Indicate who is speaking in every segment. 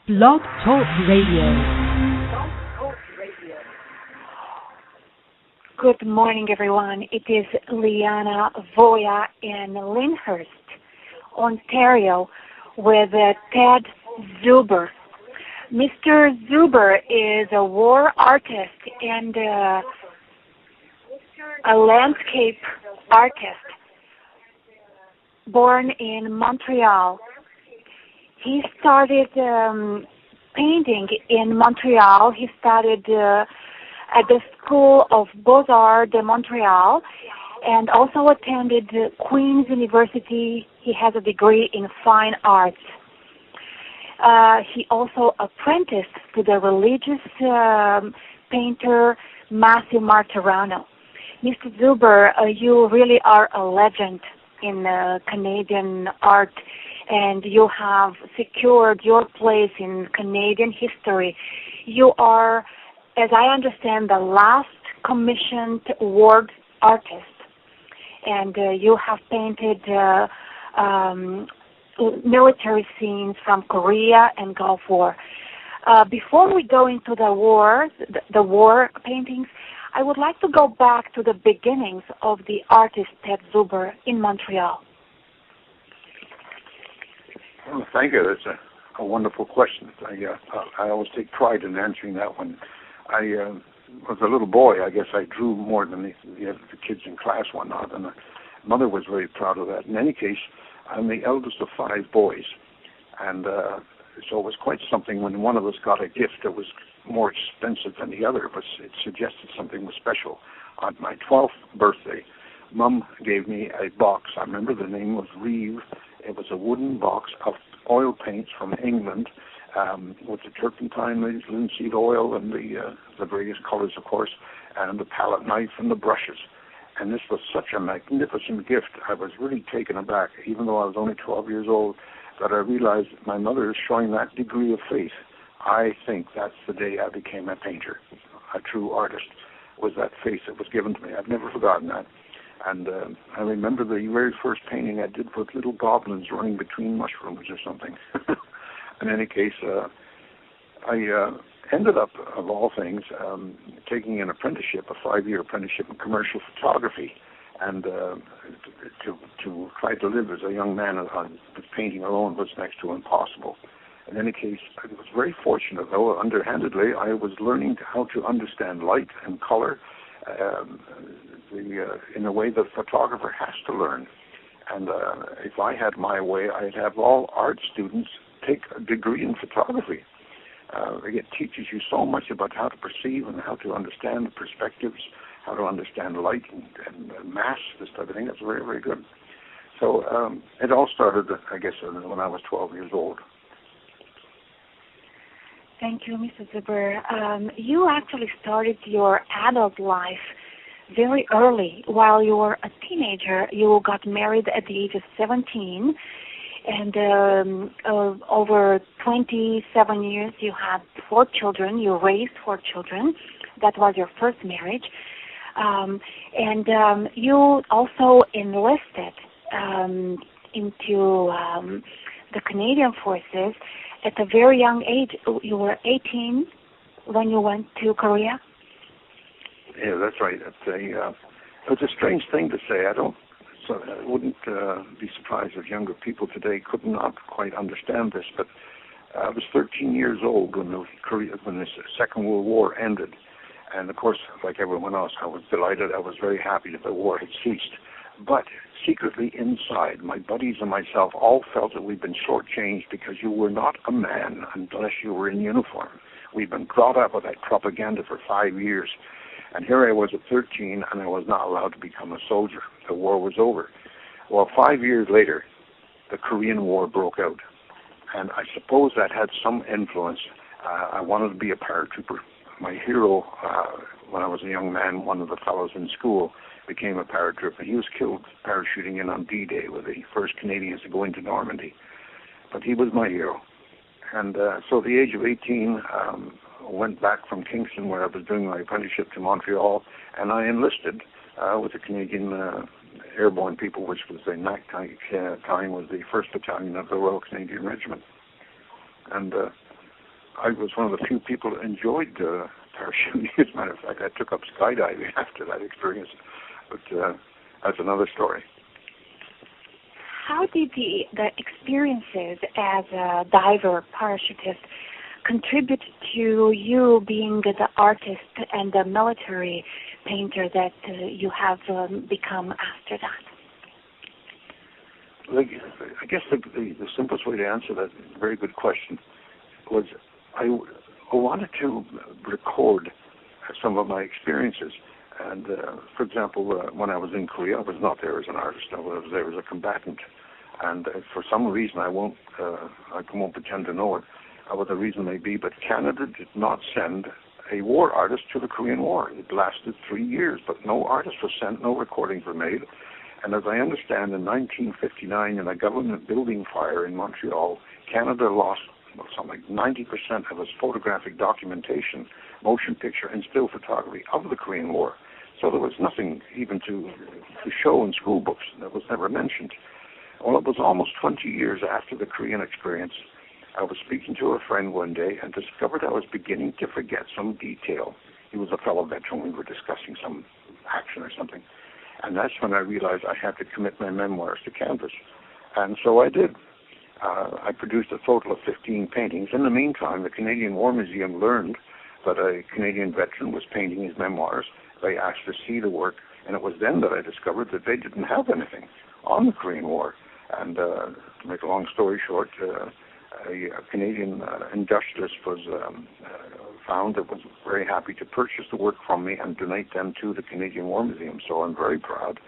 Speaker 1: Blog Talk Radio.
Speaker 2: Good morning, everyone. It is Liana Voya in Lyndhurst, Ontario, with Ted Zuber. Mr. Zuber is a war artist and a landscape artist born in Montreal. He started painting in Montreal. He started at the School of Beaux-Arts de Montreal and also attended Queen's University. He has a degree in fine arts. He also apprenticed to the religious painter Matthew Martirano. Mr. Zuber, you really are a legend in Canadian art, and you have secured your place in Canadian history. You are, as I understand, the last commissioned war artist, and you have painted military scenes from Korea and Gulf War. Before we go into the war paintings, I would like to go back to the beginnings of the artist Ted Zuber in Montreal.
Speaker 3: Well, thank you. That's a wonderful question. I always take pride in answering that one. I was a little boy. I guess I drew more than the kids in class one not, and my mother was very proud of that. In any case, I'm the eldest of 5 boys, and so it was quite something when one of us got a gift that was more expensive than the other, but it suggested something was special. On my 12th birthday, Mum gave me a box. I remember the name was Reeve. It was a wooden box of oil paints from England with the turpentine, the linseed oil, and the various colors, of course, and the palette knife and the brushes. And this was such a magnificent gift. I was really taken aback, even though I was only 12 years old, that I realized that my mother is showing that degree of faith. I think that's the day I became a painter, a true artist, was that faith that was given to me. I've never forgotten that. And I remember the very first painting I did with little goblins running between mushrooms or something. In any case, I ended up, of all things, taking an apprenticeship, a 5-year apprenticeship in commercial photography, and to try to live as a young man with painting alone was next to impossible. In any case, I was very fortunate, though underhandedly, I was learning how to understand light and color in a way that a photographer has to learn. And if I had my way, I'd have all art students take a degree in photography. It teaches you so much about how to perceive and how to understand the perspectives, how to understand light and mass, this type of thing. That's very, very good. So it all started, I guess, when I was 12 years old.
Speaker 2: Thank you, Mr. Zuber. You actually started your adult life very early. While you were a teenager, you got married at the age of 17, and over 27 years you had 4 children. You raised 4 children. That was your first marriage. And you also enlisted into the Canadian Forces at a very young age. You were 18 when you went to Korea?
Speaker 3: Yeah, that's right. It's a strange thing to say. I wouldn't be surprised if younger people today could not quite understand this, but I was 13 years old when the Second World War ended. And, of course, like everyone else, I was delighted. I was very happy that the war had ceased. But secretly inside, my buddies and myself all felt that we'd been shortchanged because you were not a man unless you were in uniform. We'd been brought up with that propaganda for 5 years. And here I was at 13, and I was not allowed to become a soldier. The war was over. Well, 5 years later, the Korean War broke out. And I suppose that had some influence. I wanted to be a paratrooper. My hero, when I was a young man, one of the fellows in school, became a paratrooper. He was killed parachuting in on D-Day with the first Canadians to go into Normandy. But he was my hero. And so at the age of 18, went back from Kingston, where I was doing my apprenticeship, to Montreal, and I enlisted with the Canadian airborne people, which was the NAC time was the 1st Battalion of the Royal Canadian Regiment. And I was one of the few people who enjoyed parachuting. As a matter of fact, I took up skydiving after that experience, but that's another story.
Speaker 2: How did the experiences as a diver, parachutist, contribute to you being the artist and the military painter that you have become after that?
Speaker 3: I guess the simplest way to answer that very good question was I wanted to record some of my experiences. And, for example, when I was in Korea, I was not there as an artist. I was there as a combatant. And for some reason, I won't pretend to know it, what the reason may be, but Canada did not send a war artist to the Korean War. It lasted 3 years, but no artist was sent, no recordings were made. And as I understand, in 1959, in a government building fire in Montreal, Canada lost something like 90% of its photographic documentation, motion picture, and still photography of the Korean War. So there was nothing even to show in school books. That was never mentioned. Well, it was almost 20 years after the Korean experience. I was speaking to a friend one day and discovered I was beginning to forget some detail. He was a fellow veteran. We were discussing some action or something. And that's when I realized I had to commit my memoirs to canvas. And so I did. I produced a total of 15 paintings. In the meantime, the Canadian War Museum learned that a Canadian veteran was painting his memoirs. They asked to see the work, and it was then that I discovered that they didn't have anything on the Korean War. And to make a long story short, a Canadian industrialist was found that was very happy to purchase the work from me and donate them to the Canadian War Museum. So I'm very proud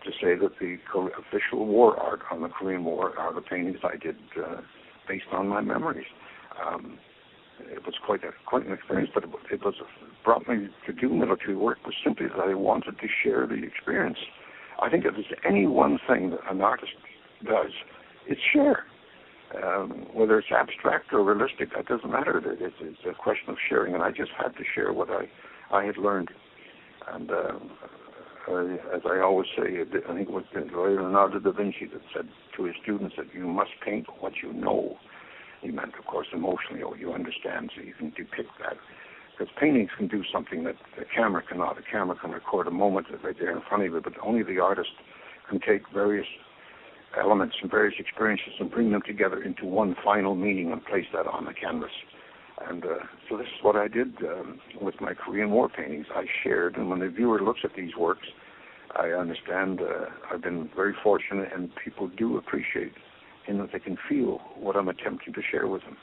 Speaker 3: to say that the official war art on the Korean War are the paintings I did based on my memories. It was quite an experience, but it brought me to do military work was simply that I wanted to share the experience. I think if there's any one thing that an artist does, it's share. Whether it's abstract or realistic, that doesn't matter. It's a question of sharing, and I just had to share what I had learned. And as I always say, I think it was Leonardo da Vinci that said to his students that you must paint what you know. He meant, of course, emotionally, what you understand, so you can depict that. Because paintings can do something that the camera cannot. A camera can record a moment right there in front of you, but only the artist can take various elements and various experiences and bring them together into one final meaning and place that on the canvas. And so this is what I did with my Korean War paintings. I shared, and when the viewer looks at these works, I understand I've been very fortunate, and people do appreciate in that they can feel what I'm attempting to share with them.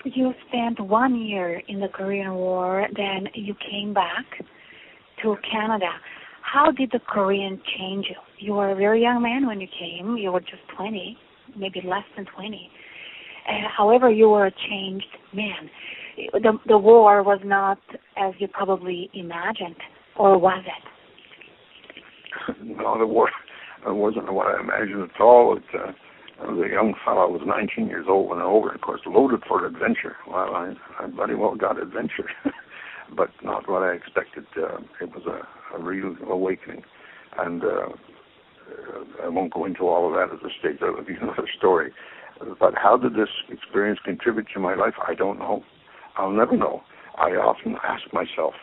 Speaker 2: You spent 1 year in the Korean War, then you came back to Canada. How did the Korean change you? You were a very young man when you came. You were just 20, maybe less than 20. However, you were a changed man. The war was not as you probably imagined, or was it?
Speaker 3: No, the war wasn't what I imagined at all. I was a young fellow. I was 19 years old when I went over, of course, loaded for adventure. Well, I bloody well got adventure, but not what I expected. It was a real awakening. And I won't go into all of that at this stage. That would be another story. But how did this experience contribute to my life? I don't know. I'll never know. I often ask myself,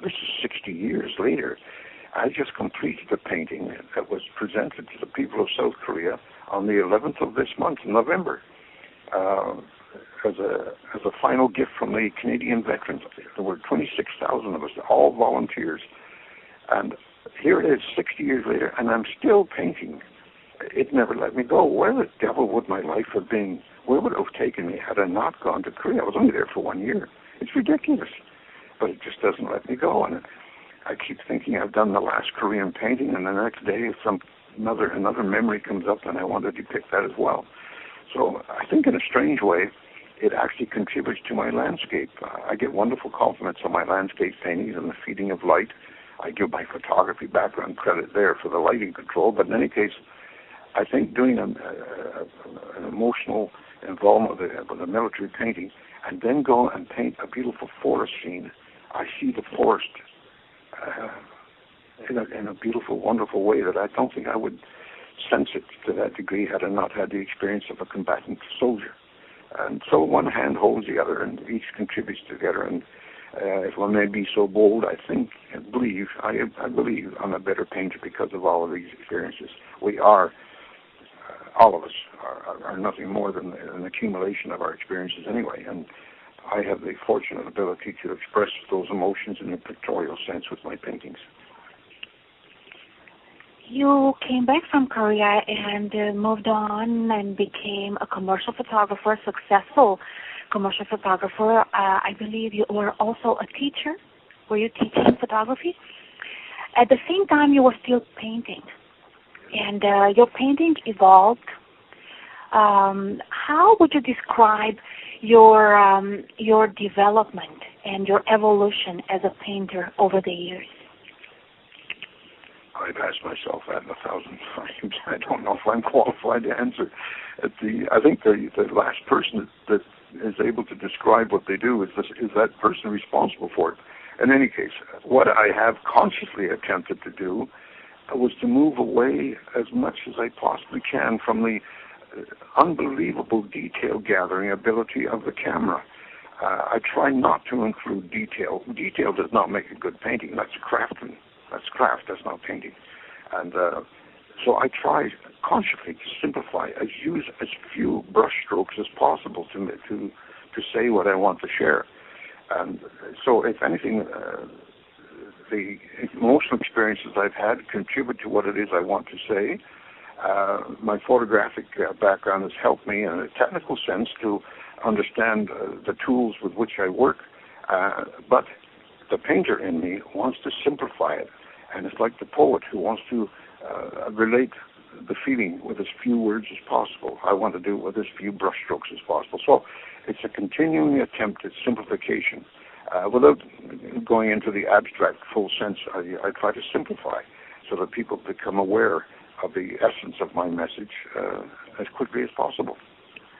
Speaker 3: this is 60 years later, I just completed a painting that was presented to the people of South Korea on the 11th of this month, November, as a final gift from the Canadian veterans. There were 26,000 of us, all volunteers. And here it is, 60 years later, and I'm still painting. It never let me go. Where the devil would my life have been? Where would it have taken me had I not gone to Korea? I was only there for 1 year. It's ridiculous. But it just doesn't let me go. And I keep thinking I've done the last Korean painting, and the next day another memory comes up, and I want to depict that as well. So I think in a strange way, it actually contributes to my landscape. I get wonderful compliments on my landscape paintings and the feeding of light. I give my photography background credit there for the lighting control, but in any case, I think doing an emotional involvement with a military painting and then go and paint a beautiful forest scene, I see the forest in a beautiful, wonderful way that I don't think I would sense it to that degree had I not had the experience of a combatant soldier. And so one hand holds the other, and each contributes together. And if one may be so bold, I believe I'm a better painter because of all of these experiences. We are, all of us, are nothing more than an accumulation of our experiences anyway. And I have the fortunate ability to express those emotions in a pictorial sense with my paintings.
Speaker 2: You came back from Korea and moved on and became a commercial photographer, successful commercial photographer. I believe you were also a teacher. Were you teaching photography? At the same time, you were still painting, and your painting evolved. How would you describe your development and your evolution as a painter over the years?
Speaker 3: I've asked myself that 1,000 times. I don't know if I'm qualified to answer. I think the last person that is able to describe what they do is that person responsible for it. In any case, what I have consciously attempted to do was to move away as much as I possibly can from the unbelievable detail gathering ability of the camera. I try not to include detail. Detail does not make a good painting. That's crafting. That's craft. That's not painting. And so I try consciously to simplify, use as few brush strokes as possible to say what I want to share. And so, if anything, the emotional experiences I've had contribute to what it is I want to say. My photographic background has helped me in a technical sense to understand the tools with which I work, but the painter in me wants to simplify it, and it's like the poet who wants to relate the feeling with as few words as possible. I want to do it with as few brushstrokes as possible. So it's a continuing attempt at simplification. Without going into the abstract full sense, I try to simplify so that people become aware of the essence of my message as quickly as possible.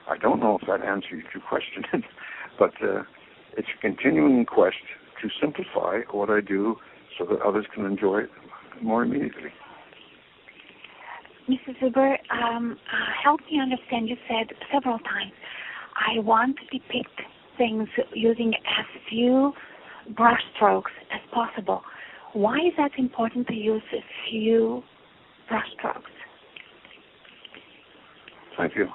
Speaker 3: I don't know if that answers your question, but it's a continuing quest to simplify what I do so that others can enjoy it more immediately.
Speaker 2: Mrs. Zuber, help me understand. You said several times, I want to depict things using as few brush strokes as possible. Why is that important to use a few brush strokes?
Speaker 3: Thank you.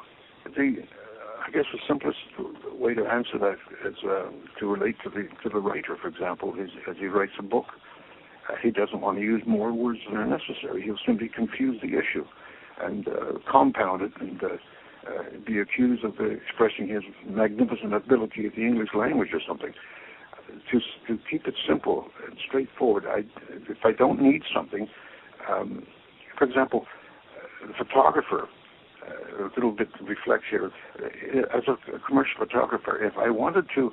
Speaker 3: I guess the simplest way to answer that is to relate to the writer, for example, as he writes a book. He doesn't want to use more words than are necessary. He'll simply confuse the issue and compound it and be accused of expressing his magnificent ability of the English language or something. To keep it simple and straightforward, if I don't need something, for example, the photographer, a little bit to reflect here, as a commercial photographer, if I wanted to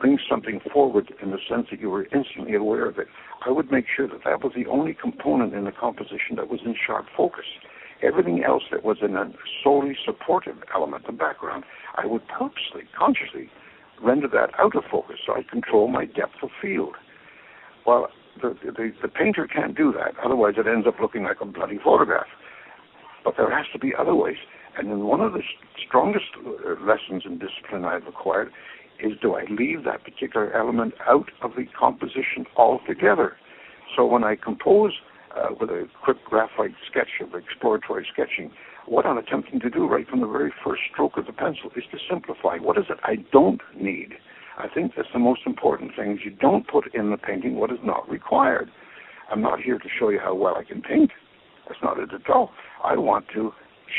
Speaker 3: bring something forward in the sense that you were instantly aware of it, I would make sure that that was the only component in the composition that was in sharp focus. Everything else that was in a solely supportive element, the background, I would purposely, consciously render that out of focus so I control my depth of field. Well, the painter can't do that, otherwise it ends up looking like a bloody photograph. But there has to be other ways. And then one of the strongest lessons in discipline I've acquired is, do I leave that particular element out of the composition altogether? So when I compose with a quick graphite sketch of exploratory sketching, what I'm attempting to do right from the very first stroke of the pencil is to simplify. What is it I don't need? I think that's the most important thing, is you don't put in the painting what is not required. I'm not here to show you how well I can paint. That's not it at all. I want to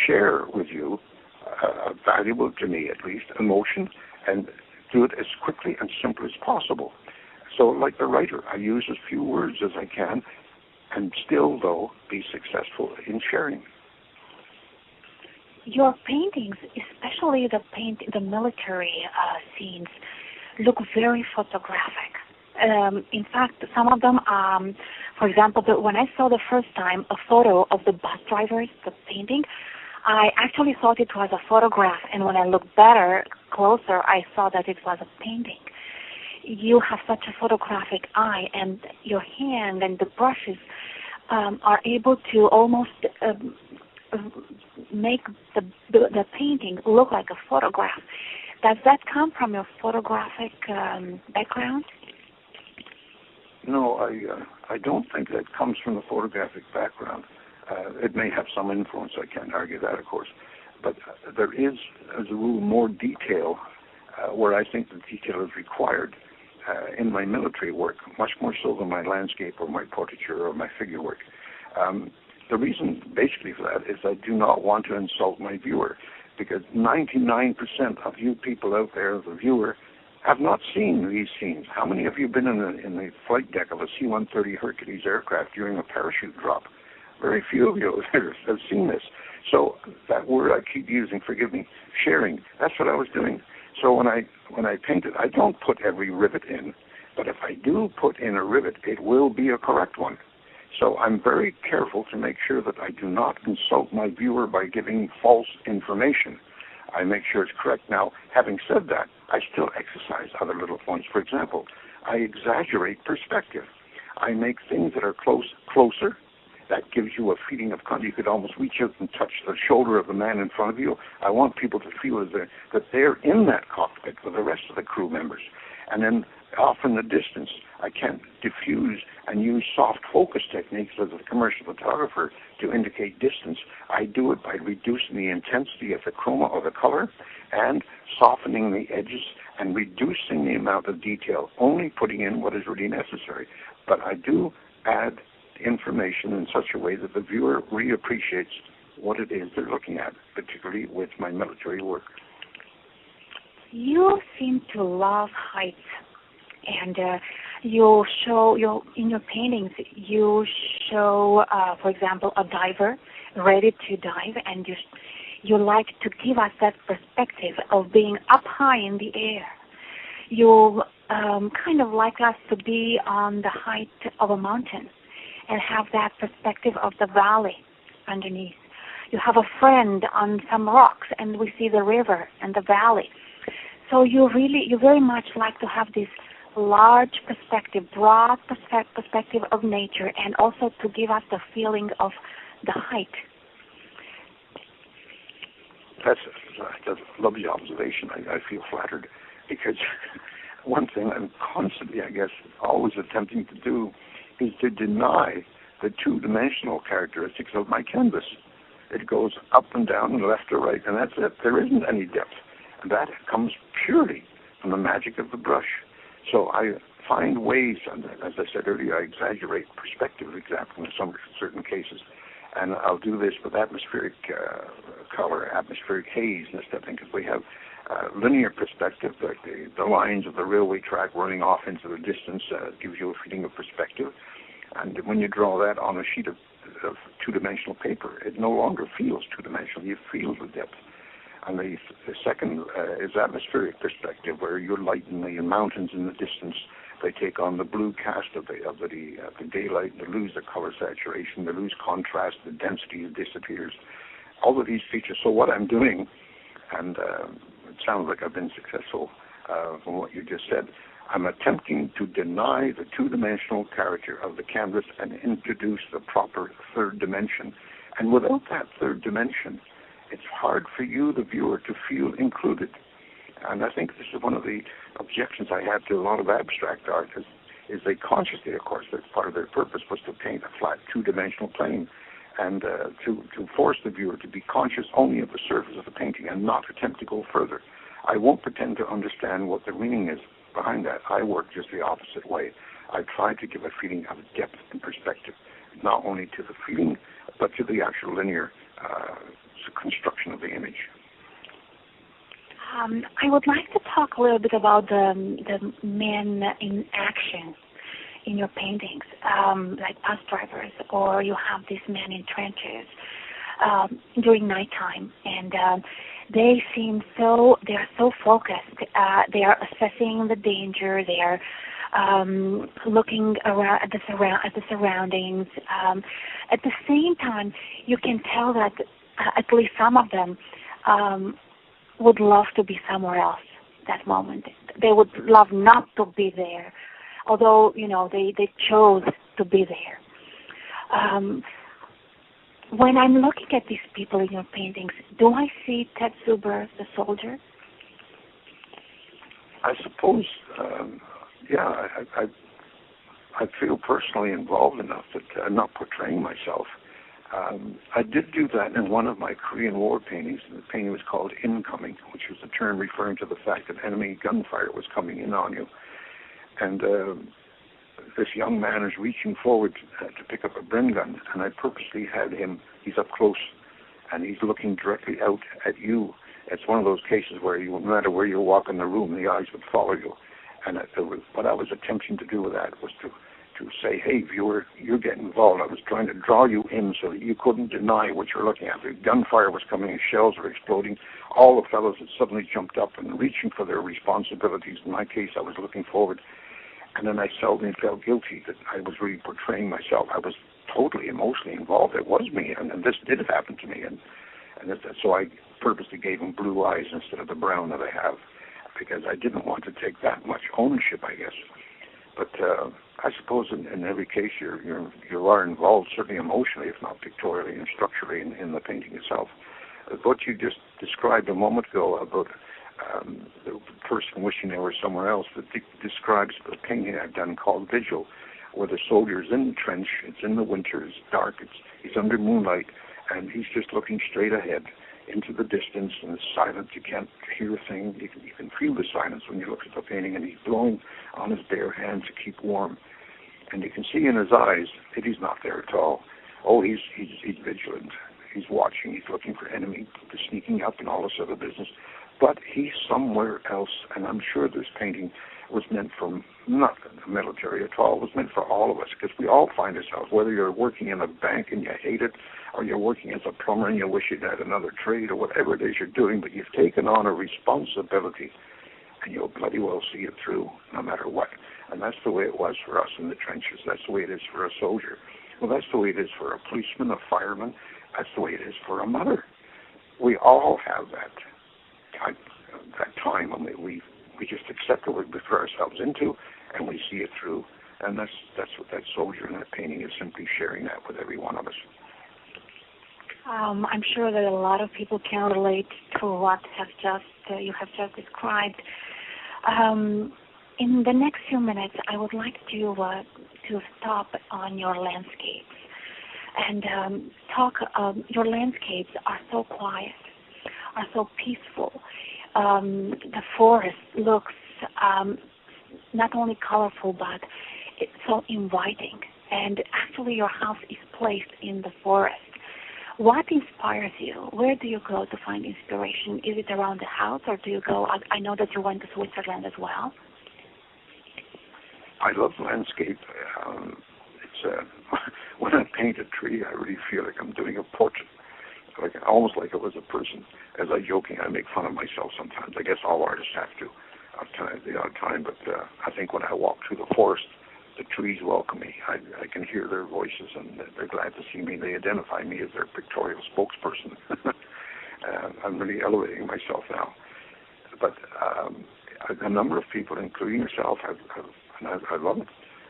Speaker 3: share with you a valuable, to me at least, emotion, and do it as quickly and simply as possible. So like the writer, I use as few words as I can and still, though, be successful in sharing.
Speaker 2: Your paintings, especially the military scenes, look very photographic. In fact, some of them, for example, when I saw the first time a photo of the bus drivers, the painting, I actually thought it was a photograph, and when I looked closer, I saw that it was a painting. You have such a photographic eye, and your hand and the brushes are able to almost make the painting look like a photograph. Does that come from your photographic background?
Speaker 3: No, I don't think that comes from the photographic background. It may have some influence. I can't argue that, of course. But there is, as a rule, more detail where I think the detail is required in my military work, much more so than my landscape or my portraiture or my figure work. The reason, basically, for that is I do not want to insult my viewer, because 99% of you people out there, the viewer, have not seen these scenes. How many of you have been in the flight deck of a C-130 Hercules aircraft during a parachute drop? Very few of you have seen this. So that word I keep using, forgive me, sharing, that's what I was doing. So when I paint it, I don't put every rivet in, but if I do put in a rivet, it will be a correct one. So I'm very careful to make sure that I do not insult my viewer by giving false information. I make sure it's correct. Now, having said that, I still exercise other little points. For example, I exaggerate perspective. I make things that are closer. That gives you a feeling of contact. You could almost reach out and touch the shoulder of the man in front of you. I want people to feel that they're in that cockpit with the rest of the crew members. And then off in the distance, I can't diffuse and use soft focus techniques as a commercial photographer to indicate distance. I do it by reducing the intensity of the chroma or the color and softening the edges and reducing the amount of detail, only putting in what is really necessary. But I do add information in such a way that the viewer reappreciates what it is they're looking at, particularly with my military work.
Speaker 2: You seem to love heights, and you show in your paintings. You show, for example, a diver ready to dive, and you like to give us that perspective of being up high in the air. You kind of like us to be on the height of a mountain and have that perspective of the valley underneath. You have a friend on some rocks, and we see the river and the valley. So you very much like to have this large perspective, broad perspective of nature, and also to give us the feeling of the height.
Speaker 3: That's a lovely observation. I feel flattered, because one thing I'm constantly, I guess, always attempting to do is to deny the two-dimensional characteristics of my canvas. It goes up and down and left or right, and that's it. There isn't any depth. And that comes purely from the magic of the brush. So I find ways, and as I said earlier, I exaggerate perspective example in some certain cases. And I'll do this with atmospheric color, atmospheric haze, and stuff, because we have linear perspective, like the lines of the railway track running off into the distance gives you a feeling of perspective. And when you draw that on a sheet of two-dimensional paper, it no longer feels two-dimensional. You feel the depth. And the second is atmospheric perspective, where you're lighting the mountains in the distance. They take on the blue cast of the daylight. They lose the color saturation. They lose contrast. The density disappears. All of these features. So what I'm doing, and it sounds like I've been successful from what you just said, I'm attempting to deny the two-dimensional character of the canvas and introduce the proper third dimension. And without that third dimension, it's hard for you, the viewer, to feel included. And I think this is one of the objections I have to a lot of abstract art, is they consciously, of course, that's part of their purpose, was to paint a flat two-dimensional plane, and to force the viewer to be conscious only of the surface of the painting and not attempt to go further. I won't pretend to understand what the meaning is behind that. I work just the opposite way. I try to give a feeling of depth and perspective, not only to the feeling, but to the actual linear construction of the image.
Speaker 2: I would like to talk a little bit about the men in action in your paintings, like bus drivers, or you have these men in trenches during nighttime, and they are so focused. They are assessing the danger. They are looking around at the surroundings. At the same time, you can tell that at least some of them would love to be somewhere else that moment. They would love not to be there, although, they chose to be there. when I'm looking at these people in your paintings, do I see Ted Zuber, the soldier?
Speaker 3: I suppose, I feel personally involved enough that I'm not portraying myself. I did do that in one of my Korean War paintings. The painting was called Incoming, which was a term referring to the fact that enemy gunfire was coming in on you. And this young man is reaching forward to pick up a Bren gun, and I purposely had him, he's up close, and he's looking directly out at you. It's one of those cases where no matter where you walk in the room, the eyes would follow you. And what I was attempting to do with that was to say, hey, viewer, you're getting involved. I was trying to draw you in so that you couldn't deny what you're looking at. The gunfire was coming and shells were exploding. All the fellows had suddenly jumped up and reaching for their responsibilities. In my case, I was looking forward. And then I suddenly felt guilty that I was really portraying myself. I was totally emotionally involved. It was me, and this did happen to me. So I purposely gave him blue eyes instead of the brown that I have, because I didn't want to take that much ownership, I guess. But I suppose in every case you are involved, certainly emotionally, if not pictorially and structurally in the painting itself. What you just described a moment ago about the person wishing they were somewhere else, that describes the painting I've done called Vigil, where the soldier's in the trench, it's in the winter, it's dark, he's under moonlight, and he's just looking straight ahead into the distance, and it's silent. You can't hear a thing. You can feel the silence when you look at the painting, and he's blowing on his bare hand to keep warm. And you can see in his eyes that he's not there at all. Oh, he's vigilant. He's watching. He's looking for enemy, sneaking up and all this other business. But he's somewhere else, and I'm sure this painting was meant for not the military at all. It was meant for all of us, because we all find ourselves, whether you're working in a bank and you hate it, or you're working as a plumber and you wish you'd had another trade, or whatever it is you're doing, but you've taken on a responsibility, and you'll bloody well see it through, no matter what. And that's the way it was for us in the trenches. That's the way it is for a soldier. Well, that's the way it is for a policeman, a fireman. That's the way it is for a mother. We all have that time when we just accept what we put ourselves into, and we see it through. And that's what that soldier in that painting is, simply sharing that with every one of us.
Speaker 2: I'm sure that a lot of people can relate to what you have just described. In the next few minutes, I would like to stop on your landscapes and talk. Your landscapes are so quiet, are so peaceful. The forest looks not only colorful, but it's so inviting. And actually, your house is placed in the forest. What inspires you? Where do you go to find inspiration? Is it around the house, or do you go? I know that you went to Switzerland as well.
Speaker 3: I love landscape. When I paint a tree, I really feel like I'm doing a portrait, almost like it was a person. As I make fun of myself sometimes. I guess all artists have to at the odd time. But I think when I walk through the forest, the trees welcome me. I can hear their voices, and they're glad to see me. They identify me as their pictorial spokesperson. I'm really elevating myself now. But a number of people, including yourself, and I love it,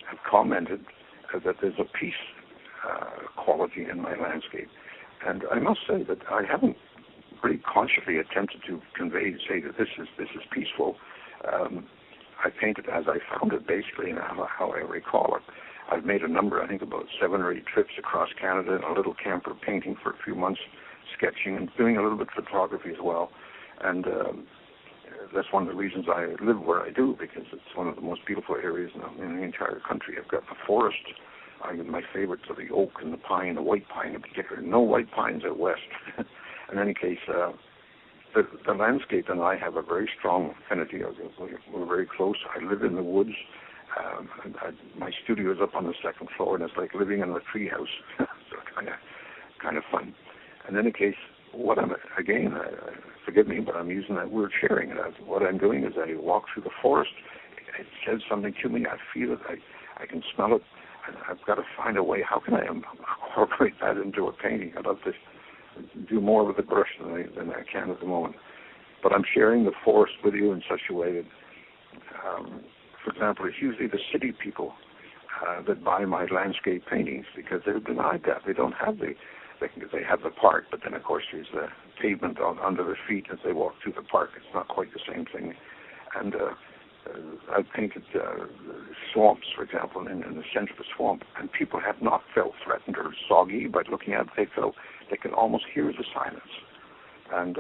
Speaker 3: have commented that there's a peace quality in my landscape. And I must say that I haven't really consciously attempted to say that this is peaceful. I paint it as I found it, basically, and how I recall it. I've made a number, I think about 7 or 8 trips across Canada in a little camper, painting for a few months, sketching, and doing a little bit of photography as well. And that's one of the reasons I live where I do, because it's one of the most beautiful areas in the entire country. I've got the forest. My favorites are the oak and the pine, the white pine in particular. No white pines out west. In any case, the landscape and I have a very strong affinity. We're very close. I live in the woods. My studio is up on the 2nd floor, and it's like living in a treehouse. So kind of fun. In any case, forgive me, but I'm using that word sharing. What I'm doing is I walk through the forest. It says something to me. I feel it. I can smell it. And I've got to find a way. How can I incorporate that into a painting? I'd love to do more with the brush than I can at the moment. But I'm sharing the forest with you in such a way that, for example, it's usually the city people that buy my landscape paintings because they're denied that. They don't have they have the park, but then of course there's the pavement under their feet as they walk through the park. It's not quite the same thing. And I painted swamps, for example, in the center of a swamp, and people have not felt threatened or soggy by looking at it. They felt they can almost hear the silence. And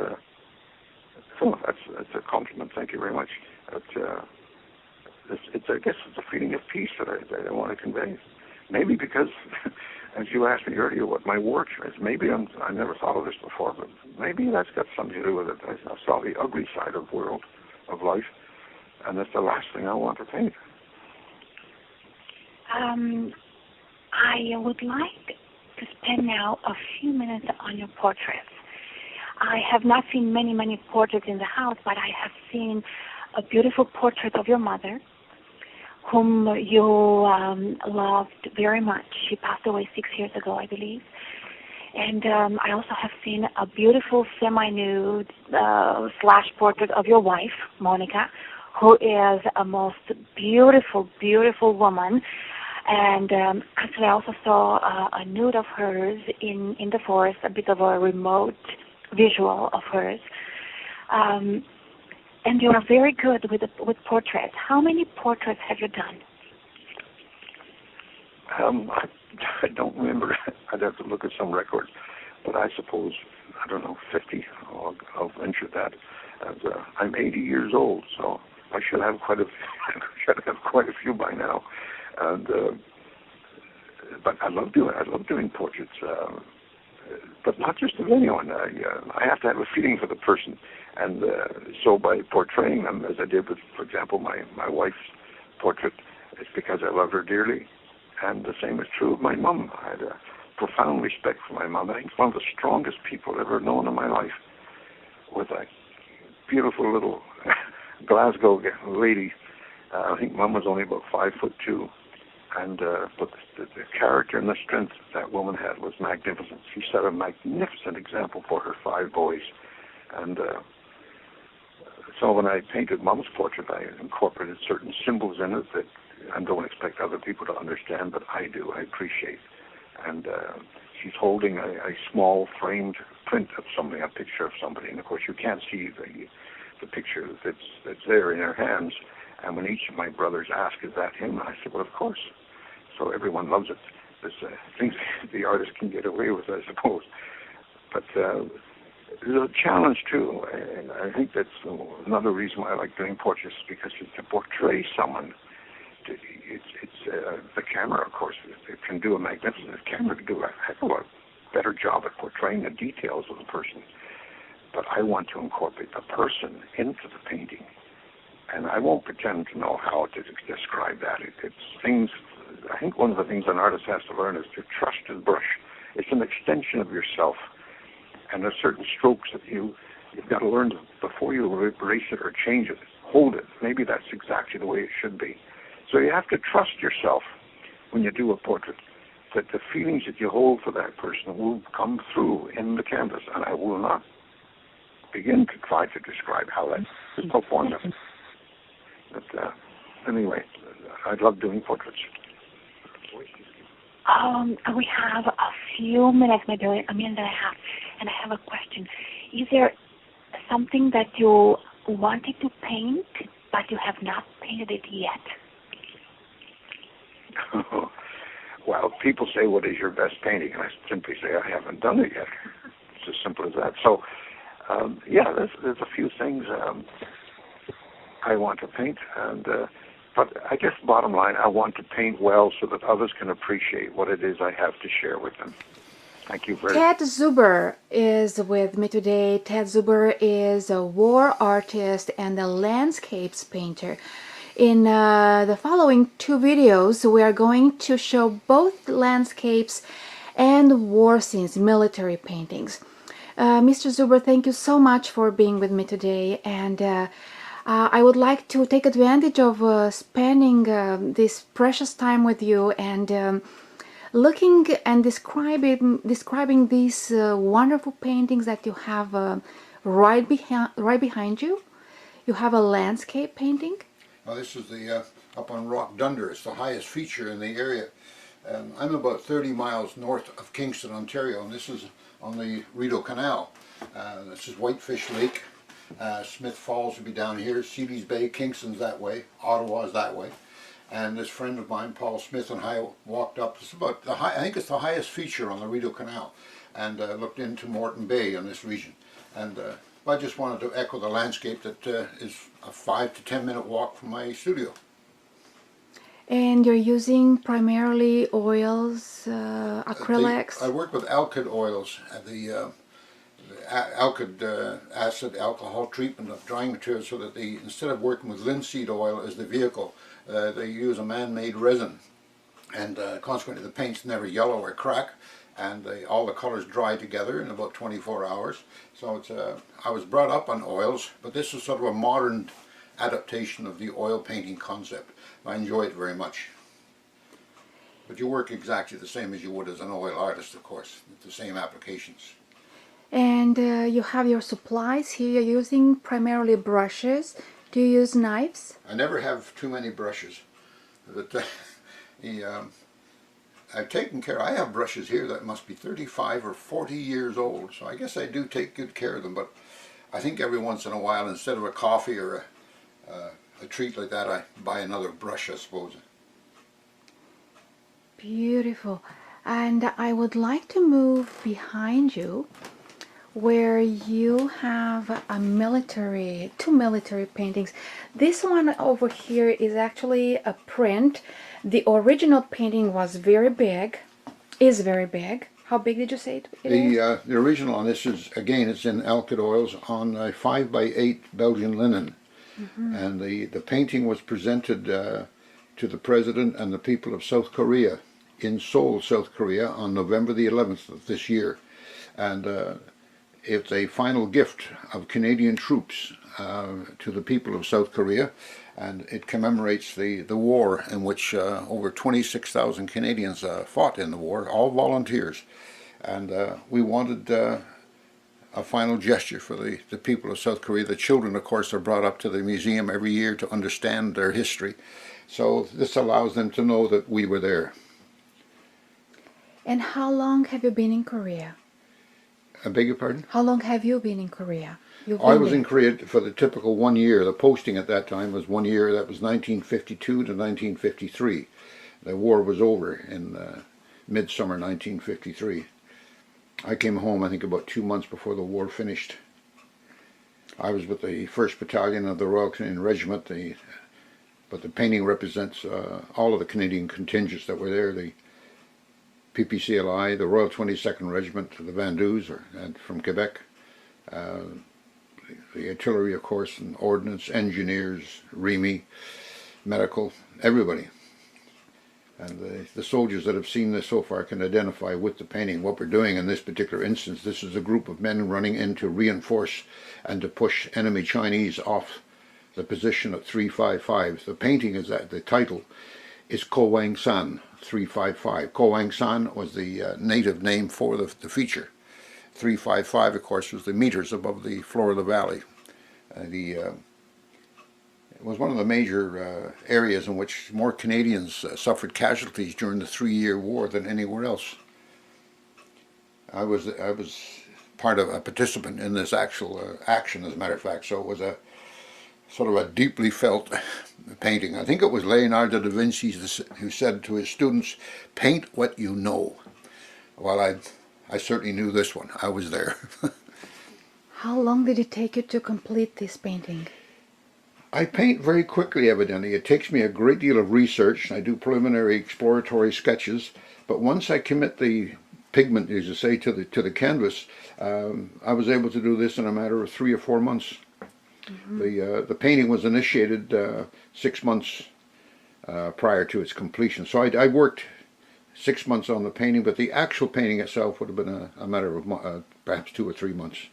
Speaker 3: so that's a compliment. Thank you very much. I guess it's a feeling of peace that I want to convey. Maybe because, as you asked me earlier, what my work is. Maybe I never thought of this before, but maybe that's got something to do with it. I saw the ugly side of the world, of life, and that's the last thing I want to paint.
Speaker 2: I would like to spend now a few minutes on your portraits. I have not seen many portraits in the house, but I have seen a beautiful portrait of your mother, whom you loved very much. She passed away 6 years ago, I believe. And I also have seen a beautiful semi-nude slash portrait of your wife, Monica, who is a most beautiful woman. And actually I also saw a nude of hers in the forest, a bit of a remote visual of hers. And you are very good with portraits. How many portraits have you done?
Speaker 3: I don't remember. I'd have to look at some records. But I suppose, 50. I'll venture that. I'm 80 years old, so I should have quite a few by now. And but I love doing portraits. But not just of anyone. I have to have a feeling for the person, and so by portraying them, as I did with, for example, my wife's portrait, it's because I love her dearly, and the same is true of my mum. I had a profound respect for my mum. I think it's one of the strongest people I've ever known in my life, with a beautiful little Glasgow lady. I think Mum was only about 5'2". And but the character and the strength that woman had was magnificent. She set a magnificent example for her 5 boys. And so when I painted Mum's portrait, I incorporated certain symbols in it that I don't expect other people to understand, but I do. I appreciate. And she's holding a small framed print of something, a picture of somebody. And of course, you can't see the picture that's there in her hands. And when each of my brothers asked, "Is that him?" I said, "Well, of course." So everyone loves it. There's things the artist can get away with, I suppose. But there's a challenge too. And I think that's another reason why I like doing portraits, because to portray someone, it's the camera, of course, it can do a magnificent. The camera can do a heck of a better job at portraying the details of the person. But I want to incorporate the person into the painting. And I won't pretend to know how to describe that. It's things. I think one of the things an artist has to learn is to trust his brush. It's an extension of yourself, and there's certain strokes that you've got to learn before you erase it or change it. Hold it. Maybe that's exactly the way it should be. So you have to trust yourself when you do a portrait, that the feelings that you hold for that person will come through in the canvas. And I will not begin to try to describe how that's performed. But anyway, I love doing portraits.
Speaker 2: We have a few minutes, maybe a minute and a half, and I have a question. Is there something that you wanted to paint, but you have not painted it yet?
Speaker 3: Well, people say, "What is your best painting?" And I simply say, "I haven't done it yet." It's as simple as that. So, yeah, there's a few things I want to paint, and but I guess bottom line, I want to paint well so that others can appreciate what it is I have to share with them. Thank you very much.
Speaker 1: Ted Zuber is with me today. Ted Zuber is a war artist and a landscapes painter. In the following 2 videos, we are going to show both landscapes and war scenes, military paintings. Mr. Zuber, thank you so much for being with me today, and I would like to take advantage of spending this precious time with you and looking and describing these wonderful paintings that you have right behind you. You have a landscape painting.
Speaker 4: Well, this is up on Rock Dunder. It's the highest feature in the area. I'm about 30 miles north of Kingston, Ontario, and this is on the Rideau Canal. This is Whitefish Lake. Smith Falls would be down here, Sealy's Bay, Kingston's that way, Ottawa's that way. And this friend of mine, Paul Smith, and I walked up. It's about I think it's the highest feature on the Rideau Canal, and looked into Moreton Bay in this region. And I just wanted to echo the landscape that is a 5 to 10 minute walk from my studio.
Speaker 1: And you're using primarily oils, acrylics?
Speaker 4: I work with alkyd oils, the alkyd acid alcohol treatment of drying materials, so that instead of working with linseed oil as the vehicle, they use a man-made resin, and consequently the paints never yellow or crack, and all the colors dry together in about 24 hours. So I was brought up on oils, but this is sort of a modern adaptation of the oil painting concept. I enjoy it very much. But you work exactly the same as you would as an oil artist, of course, with the same applications.
Speaker 1: And you have your supplies here. You're using primarily brushes. Do you use knives?
Speaker 4: I never have too many brushes. But I've taken care. I have brushes here that must be 35 or 40 years old, so I guess I do take good care of them. But I think every once in a while, instead of a coffee or a treat like that, I buy another brush, I suppose.
Speaker 1: Beautiful. And I would like to move behind you, where you have two military paintings. This one over here is actually a print. The original painting was very big, is very big. How big did you say it is?
Speaker 4: The original on this is, again, it's in alkyd oils on a 5x8 Belgian linen. And the painting was presented to the President and the people of South Korea in Seoul, South Korea, on November the 11th of this year. And it's a final gift of Canadian troops to the people of South Korea, and it commemorates the war in which over 26,000 Canadians fought in the war, all volunteers. And we wanted a final gesture for the people of South Korea. The children, of course, are brought up to the museum every year to understand their history. So this allows them to know that we were there.
Speaker 1: And how long have you been in Korea?
Speaker 4: I beg your pardon?
Speaker 1: How long have you been in Korea?
Speaker 4: I was in Korea for the typical 1 year. The posting at that time was 1 year. That was 1952 to 1953. The war was over in midsummer 1953. I came home, I think, about 2 months before the war finished. I was with the 1st Battalion of the Royal Canadian Regiment, but the painting represents all of the Canadian contingents that were there. The PPCLI, the Royal 22nd Regiment, the Vandus, and from Quebec, the artillery, of course, and ordnance, engineers, REME, medical, everybody. And the soldiers that have seen this so far can identify with the painting. What we're doing in this particular instance, this is a group of men running in to reinforce and to push enemy Chinese off the position at 355. The painting is that the title is Ko Wang San 355. Ko Wang San was the native name for the feature. 355, of course, was the meters above the floor of the valley. It was one of the major areas in which more Canadians suffered casualties during the 3-year war than anywhere else. I was part of a participant in this actual action, as a matter of fact. So it was a sort of a deeply felt painting. I think it was Leonardo da Vinci who said to his students, "Paint what you know." Well, I certainly knew this one. I was there.
Speaker 1: How long did it take you to complete this painting?
Speaker 4: I paint very quickly, evidently. It takes me a great deal of research. I do preliminary exploratory sketches, but once I commit the pigment, as you say, to the canvas, I was able to do this in a matter of 3 or 4 months. The painting was initiated 6 months prior to its completion. So I worked 6 months on the painting, but the actual painting itself would have been a matter of perhaps 2 or 3 months.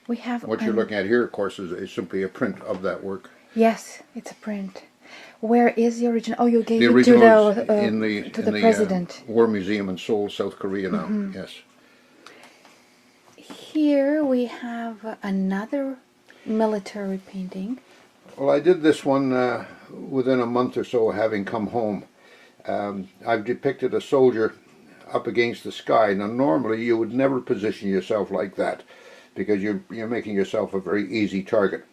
Speaker 1: We have
Speaker 4: what you're looking at here, of course, is simply a print of that work.
Speaker 1: Yes, it's a print. Where is the original? Oh, you gave
Speaker 4: the
Speaker 1: it to
Speaker 4: the
Speaker 1: president.
Speaker 4: War Museum in Seoul, South Korea now. Yes.
Speaker 1: Here we have another military painting.
Speaker 4: Well, I did this one within a month or so having come home. I've depicted a soldier up against the sky. Now, normally you would never position yourself like that because you're making yourself a very easy target.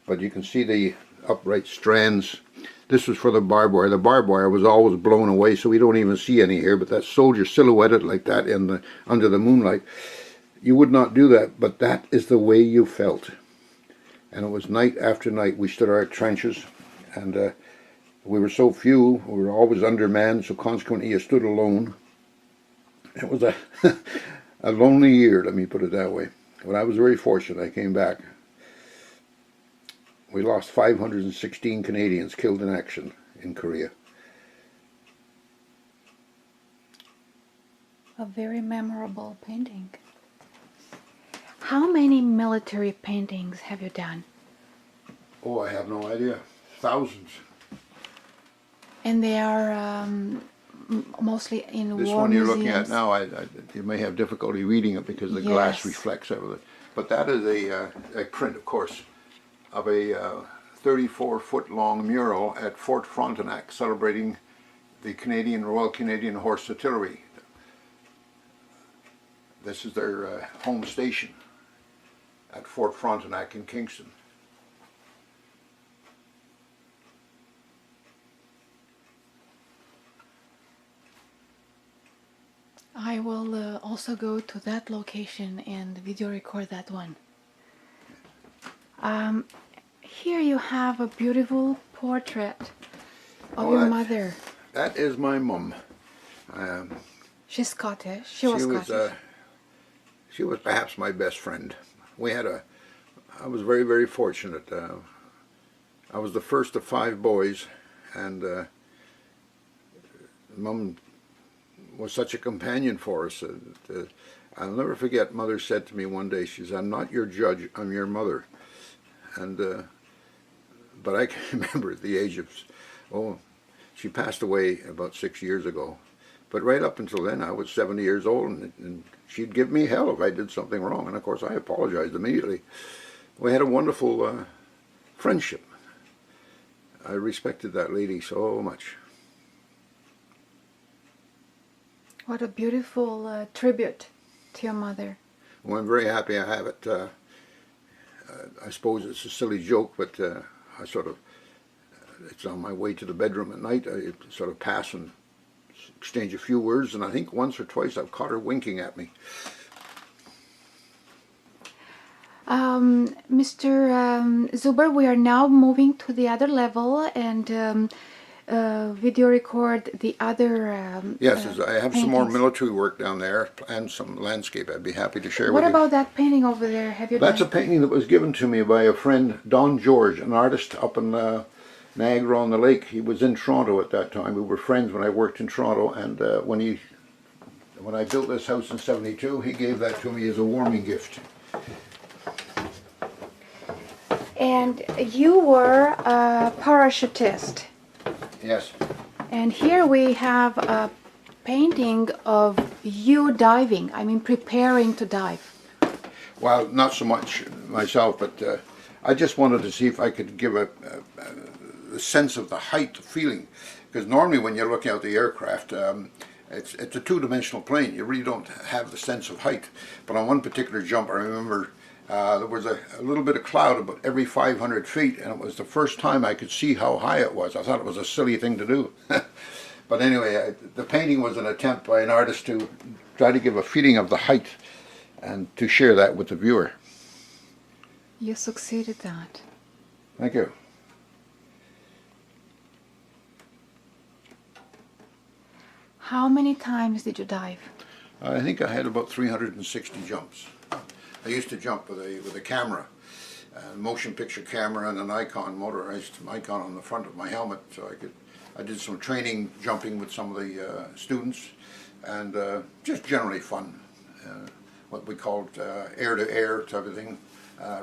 Speaker 4: But you can see the upright strands. This was for the barbed wire. The barbed wire was always blown away, so we don't even see any here. But that soldier silhouetted like that in the under the moonlight, you would not do that. But that is the way you felt. And it was night after night. We stood our trenches, and we were so few. We were always undermanned, so consequently you stood alone. It was a a lonely year, let me put it that way. But I was very fortunate. I came back. We lost 516 Canadians killed in action in Korea.
Speaker 1: A very memorable painting. How many military paintings have you done?
Speaker 4: Oh, I have no idea. Thousands.
Speaker 1: And they are mostly in
Speaker 4: This
Speaker 1: war
Speaker 4: one you're
Speaker 1: museums.
Speaker 4: looking at now, you may have difficulty reading it because the glass
Speaker 1: Yes.
Speaker 4: reflects everything. But that is a print, of course, of a 34-foot-long mural at Fort Frontenac celebrating the Royal Canadian Horse Artillery. This is their home station at Fort Frontenac in Kingston.
Speaker 1: I will also go to that location and video record that one. Here you have a beautiful portrait of your mother.
Speaker 4: That is my mum.
Speaker 1: She's Scottish. She was Scottish.
Speaker 4: She was perhaps my best friend. I was very, very fortunate. I was the first of 5 boys, and Mum was such a companion for us. I'll never forget, Mother said to me one day, she said, "I'm not your judge, I'm your mother." And but I can remember at the age of, she passed away about 6 years ago. But right up until then, I was 70 years old, and she'd give me hell if I did something wrong. And of course, I apologized immediately. We had a wonderful friendship. I respected that lady so much.
Speaker 1: What a beautiful tribute to your mother.
Speaker 4: Well, I'm very happy I have it. I suppose it's a silly joke, but I sort of, it's on my way to the bedroom at night. I sort of pass and exchange a few words, and I think once or twice I've caught her winking at me.
Speaker 1: Mr. Zuber, we are now moving to the other level and video record the other
Speaker 4: Yes, I have some more
Speaker 1: paintings.
Speaker 4: military work down there and some landscape I'd be happy to share
Speaker 1: What
Speaker 4: with you.
Speaker 1: about that painting over there? Have you
Speaker 4: That's a
Speaker 1: done?
Speaker 4: painting that was given to me by a friend, Don George, an artist up in Niagara-on-the-Lake. He was in Toronto at that time. We were friends when I worked in Toronto, and when I built this house in '72, he gave that to me as a warming gift.
Speaker 1: And you were a parachutist.
Speaker 4: Yes.
Speaker 1: And here we have a painting of you diving. I mean, preparing to dive.
Speaker 4: Well, not so much myself, but I just wanted to see if I could give a sense of the height feeling. Because normally when you're looking at the aircraft, it's a two-dimensional plane. You really don't have the sense of height. But on one particular jump, I remember there was a little bit of cloud about every 500 feet, and it was the first time I could see how high it was. I thought it was a silly thing to do. But anyway, the painting was an attempt by an artist to try to give a feeling of the height and to share that with the viewer.
Speaker 1: You succeeded that.
Speaker 4: Thank you.
Speaker 1: How many times did you dive?
Speaker 4: I think I had about 360 jumps. I used to jump with a camera, a motion picture camera and a Nikon motorized Nikon on the front of my helmet, so I did some training jumping with some of the students, and just generally fun. What we called air-to-air type of thing.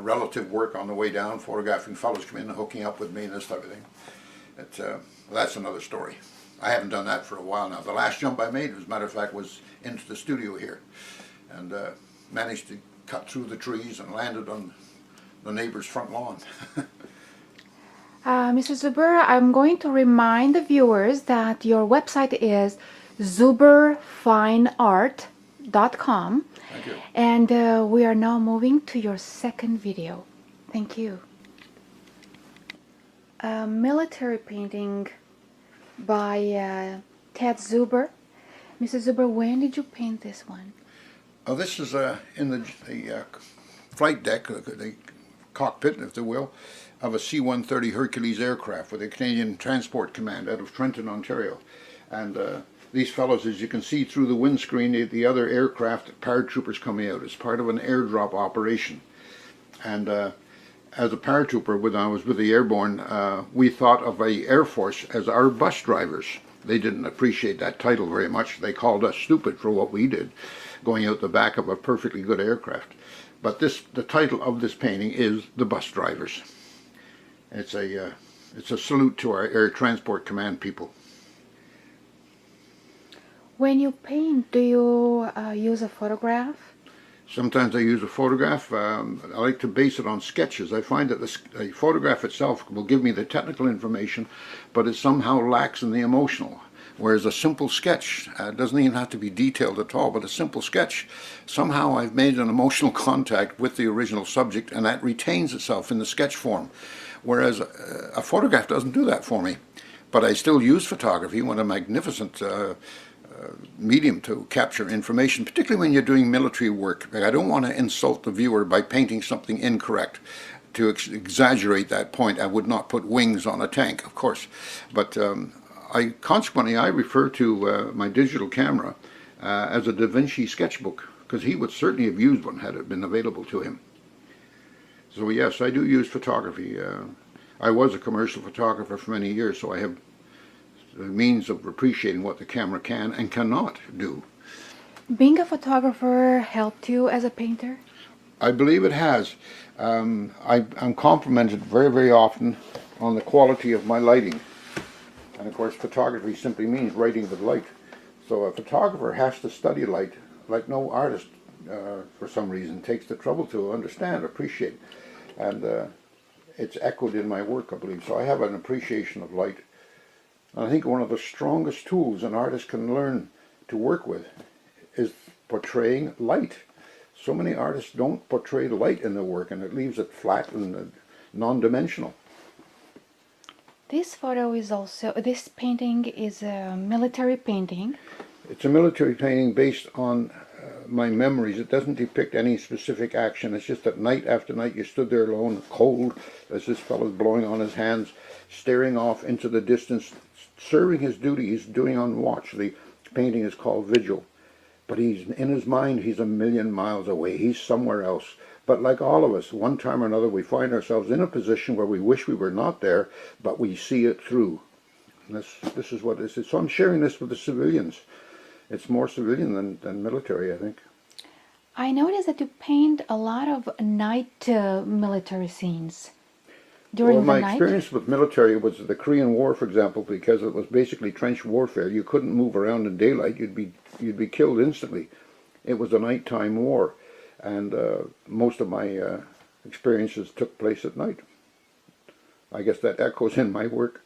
Speaker 4: Relative work on the way down, photographing fellows come in and hooking up with me and this type of thing. Well, that's another story. I haven't done that for a while now. The last jump I made, as a matter of fact, was into the studio here, and managed to cut through the trees and landed on the neighbor's front lawn.
Speaker 1: Mr. Zuber, I'm going to remind the viewers that your website is zuberfineart.com,
Speaker 4: Thank you.
Speaker 1: and we are now moving to your second video. Thank you. A military painting by Ted Zuber. Mr. Zuber, when did you paint this one?
Speaker 4: Oh, this is in the flight deck, the cockpit, if you will, of a C-130 Hercules aircraft with the Canadian Transport Command out of Trenton, Ontario. And these fellows, as you can see through the windscreen, the other aircraft paratroopers coming out as part of an airdrop operation. And as a paratrooper, when I was with the airborne, we thought of the Air Force as our bus drivers. They didn't appreciate that title very much. They called us stupid for what we did, going out the back of a perfectly good aircraft. But the title of this painting is The Bus Drivers. It's a salute to our Air Transport Command people.
Speaker 1: When you paint, do you use a photograph?
Speaker 4: Sometimes I use a photograph. I like to base it on sketches. I find that the photograph itself will give me the technical information, but it somehow lacks in the emotional. Whereas a simple sketch doesn't even have to be detailed at all, but a simple sketch, somehow I've made an emotional contact with the original subject, and that retains itself in the sketch form. Whereas a photograph doesn't do that for me. But I still use photography, what a magnificent medium to capture information, particularly when you're doing military work. I don't want to insult the viewer by painting something incorrect. To exaggerate that point, I would not put wings on a tank, of course. But consequently, I refer to my digital camera as a Da Vinci sketchbook, because he would certainly have used one had it been available to him. So yes, I do use photography. I was a commercial photographer for many years, so I have the means of appreciating what the camera can and cannot do.
Speaker 1: Being a photographer helped you as a painter?
Speaker 4: I believe it has. I'm complimented very, very often on the quality of my lighting. And of course, photography simply means writing with light. So a photographer has to study light like no artist, for some reason, takes the trouble to understand, appreciate. And it's echoed in my work, I believe. So I have an appreciation of light. And I think one of the strongest tools an artist can learn to work with is portraying light. So many artists don't portray light in their work, and it leaves it flat and non-dimensional.
Speaker 1: This painting is a military painting.
Speaker 4: It's a military painting based on my memories. It doesn't depict any specific action. It's just that night after night you stood there alone, cold, as this fellow's blowing on his hands, staring off into the distance, serving his duty. He's doing on watch. The painting is called Vigil. But he's in his mind, he's a million miles away. He's somewhere else. But like all of us, one time or another, we find ourselves in a position where we wish we were not there, but we see it through. And this is what this is. So I'm sharing this with the civilians. It's more civilian than military, I think.
Speaker 1: I noticed that you paint a lot of night military scenes. During
Speaker 4: Well,
Speaker 1: the
Speaker 4: my
Speaker 1: night?
Speaker 4: experience with military was the Korean War, for example, because it was basically trench warfare. You couldn't move around in daylight; you'd be killed instantly. It was a nighttime war, and most of my experiences took place at night. I guess that echoes in my work.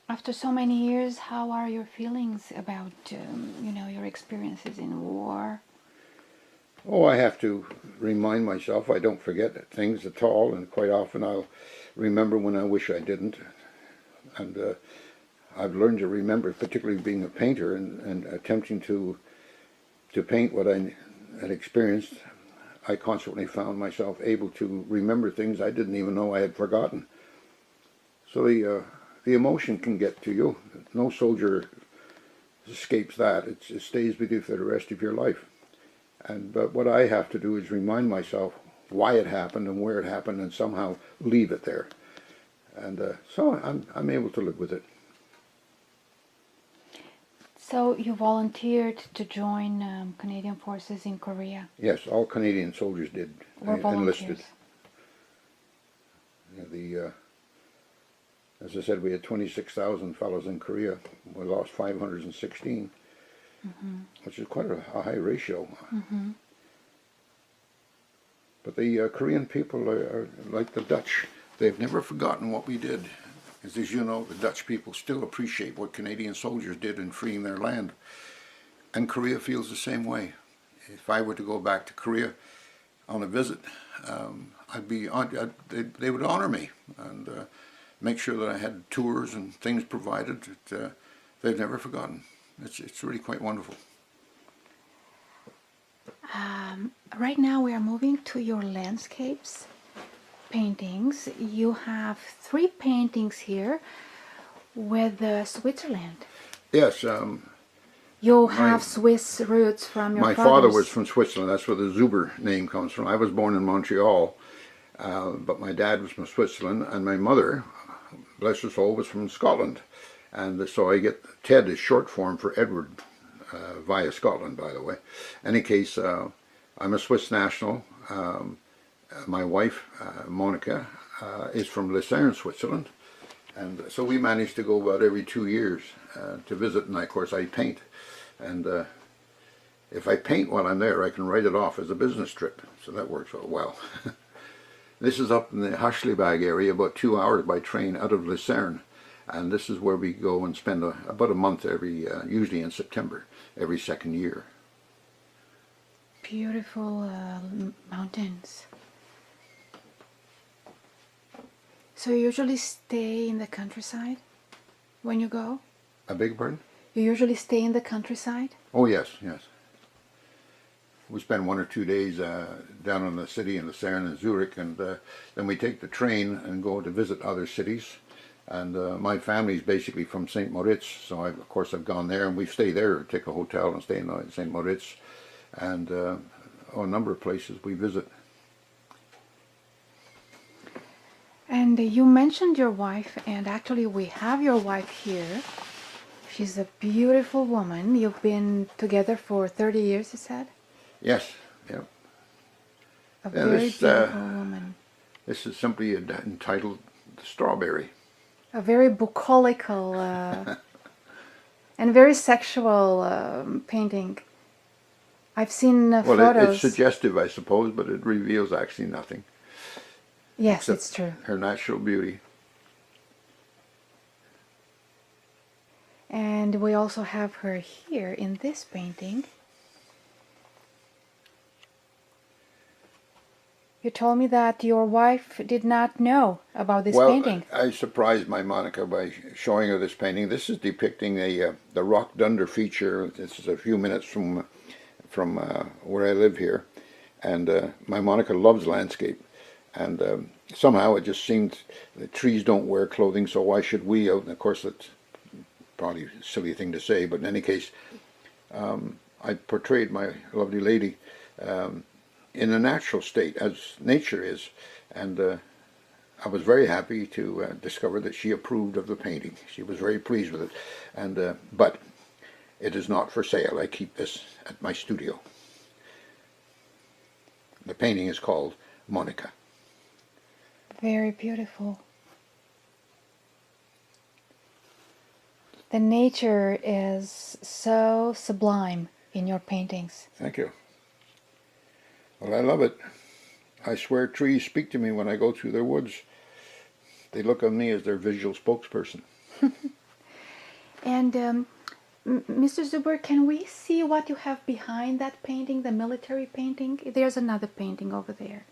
Speaker 1: After so many years, how are your feelings about, your experiences in war?
Speaker 4: Oh, I have to remind myself I don't forget things at all, and quite often I'll remember when I wish I didn't. And I've learned to remember, particularly being a painter and attempting to paint what I had experienced. I consequently found myself able to remember things I didn't even know I had forgotten. So the emotion can get to you. No soldier escapes that. It stays with you for the rest of your life. But what I have to do is remind myself why it happened and where it happened, and somehow leave it there. And so I'm able to live with it.
Speaker 1: So you volunteered to join Canadian Forces in Korea?
Speaker 4: Yes, all Canadian soldiers did.
Speaker 1: Were volunteers?
Speaker 4: Enlisted. As I said, we had 26,000 fellows in Korea. We lost 516, which is quite a high ratio. But the Korean people are like the Dutch. They've never forgotten what we did. As you know, the Dutch people still appreciate what Canadian soldiers did in freeing their land. And Korea feels the same way. If I were to go back to Korea on a visit, they would honor me and make sure that I had tours and things provided that they've never forgotten. It's really quite wonderful.
Speaker 1: Right now we are moving to your landscapes paintings. You have 3 paintings here with Switzerland.
Speaker 4: Yes,
Speaker 1: You have Swiss roots from your
Speaker 4: my father was from Switzerland. That's where the Zuber name comes from. I was born in Montreal, but my dad was from Switzerland, and my mother, bless her soul, was from Scotland. And so I get Ted is short form for Edward, via Scotland, by the way. Any case, I'm a Swiss national. My wife, Monica, is from Lucerne, Switzerland. And so we managed to go about every 2 years to visit, and of course I paint. And if I paint while I'm there, I can write it off as a business trip, so that works out well. This is up in the Haschlibag area, about 2 hours by train out of Lucerne. And this is where we go and spend about a month every, usually in September, every second year.
Speaker 1: Beautiful mountains. So you usually stay in the countryside when you go?
Speaker 4: I beg your pardon?
Speaker 1: You usually stay in the countryside?
Speaker 4: Oh yes, yes. We spend 1 or 2 days down in the city in Lucerne and Zurich, and then we take the train and go to visit other cities. And my family's basically from St. Moritz, so of course I've gone there, and we stay there, take a hotel and stay in St. Moritz, and a number of places we visit.
Speaker 1: And you mentioned your wife, and actually we have your wife here. She's a beautiful woman. You've been together for 30 years, you said?
Speaker 4: Yes, yeah.
Speaker 1: A very beautiful woman.
Speaker 4: This is simply entitled The Strawberry.
Speaker 1: A very bucolical and very sexual painting. I've seen
Speaker 4: well,
Speaker 1: photos.
Speaker 4: it's suggestive, I suppose, but it reveals actually nothing.
Speaker 1: Yes, it's true.
Speaker 4: Her natural beauty.
Speaker 1: And we also have her here in this painting. You told me that your wife did not know about this painting.
Speaker 4: Well, I surprised my Monica by showing her this painting. This is depicting the Rock Dunder feature. This is a few minutes from where I live here. And my Monica loves landscape. And somehow it just seemed that trees don't wear clothing, so why should we? And of course, that's probably a silly thing to say, but in any case, I portrayed my lovely lady in a natural state, as nature is, and I was very happy to discover that she approved of the painting. She was very pleased with it, and but it is not for sale. I keep this at my studio. The painting is called Monica.
Speaker 1: Very beautiful. The nature is so sublime in your paintings.
Speaker 4: Thank you. Well, I love it. I swear trees speak to me when I go through their woods. They look on me as their visual spokesperson.
Speaker 1: And Mr. Zuber, can we see what you have behind that painting, the military painting? There's another painting over there.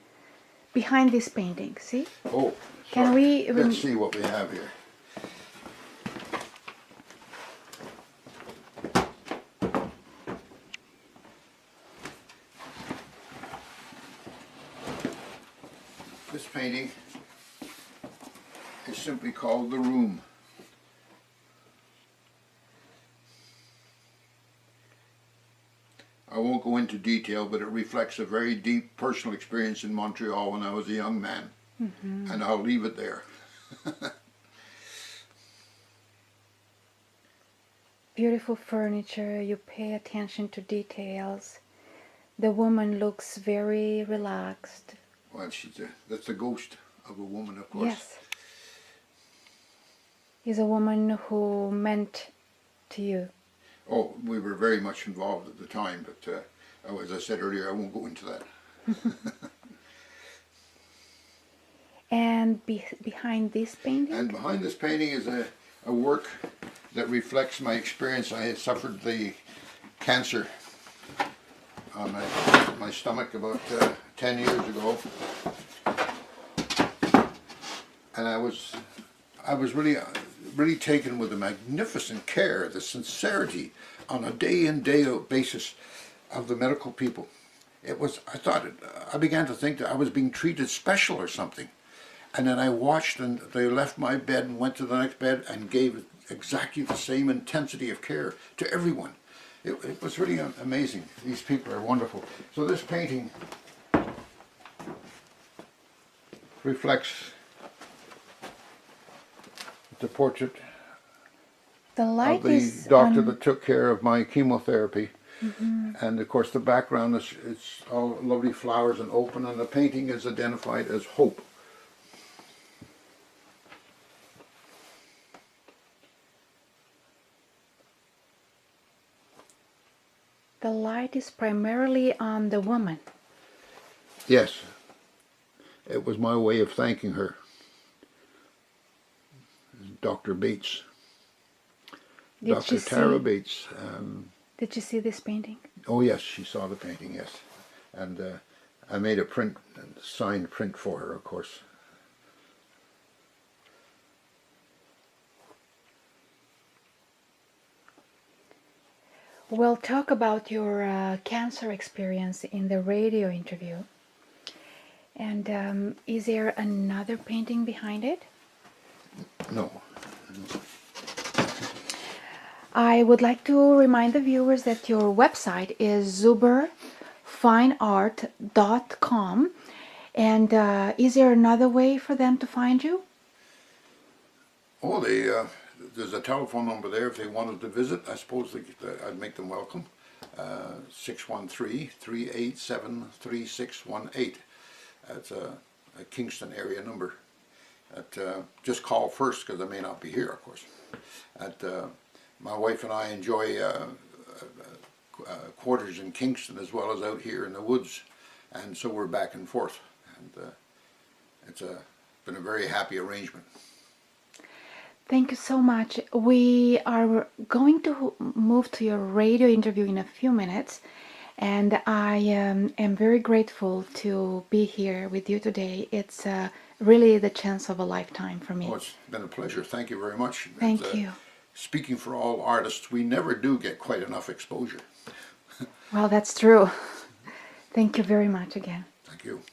Speaker 1: Behind this painting, see?
Speaker 4: Oh, sorry.
Speaker 1: Can we...
Speaker 4: Let's see what we have here. This painting is simply called The Room. I won't go into detail, but it reflects a very deep personal experience in Montreal when I was a young man. Mm-hmm. And I'll leave it there.
Speaker 1: Beautiful furniture, you pay attention to details. The woman looks very relaxed.
Speaker 4: Well, that's the ghost of a woman, of course.
Speaker 1: Yes. Is a woman who meant to you.
Speaker 4: Oh, we were very much involved at the time, but as I said earlier, I won't go into that.
Speaker 1: And behind this painting?
Speaker 4: And behind this painting is a work that reflects my experience. I had suffered the cancer on my stomach about 10 years ago, and I was really taken with the magnificent care, the sincerity on a day in day out basis of the medical people. I began to think that I was being treated special or something. And then I watched, and they left my bed and went to the next bed and gave exactly the same intensity of care to everyone. It was really amazing. These people are wonderful. So this painting reflects the portrait
Speaker 1: The light
Speaker 4: of the
Speaker 1: is
Speaker 4: doctor
Speaker 1: on...
Speaker 4: that took care of my chemotherapy. And of course the background is it's all lovely flowers and open, and the painting is identified as hope.
Speaker 1: The light is primarily on the woman.
Speaker 4: Yes, it was my way of thanking her. Dr. Bates. Dr. Tara Bates.
Speaker 1: Did you see this painting?
Speaker 4: Oh yes, she saw the painting, yes. And I made a print, signed print for her, of course.
Speaker 1: We'll talk about your cancer experience in the radio interview. And is there another painting behind it?
Speaker 4: No.
Speaker 1: I would like to remind the viewers that your website is zuberfineart.com. And is there another way for them to find you?
Speaker 4: Oh, there's a telephone number there if they wanted to visit. I suppose I'd make them welcome. 613-387-3618. That's a Kingston area number. Just call first, because I may not be here, of course. My wife and I enjoy quarters in Kingston as well as out here in the woods, and so we're back and forth. And it's been a very happy arrangement.
Speaker 1: Thank you so much. We are going to move to your radio interview in a few minutes, and I am very grateful to be here with you today. It's really the chance of a lifetime for me.
Speaker 4: Oh, it's been a pleasure. Thank you very much.
Speaker 1: Thank you.
Speaker 4: Speaking for all artists, we never do get quite enough exposure.
Speaker 1: Well, that's true. Thank you very much again.
Speaker 4: Thank you.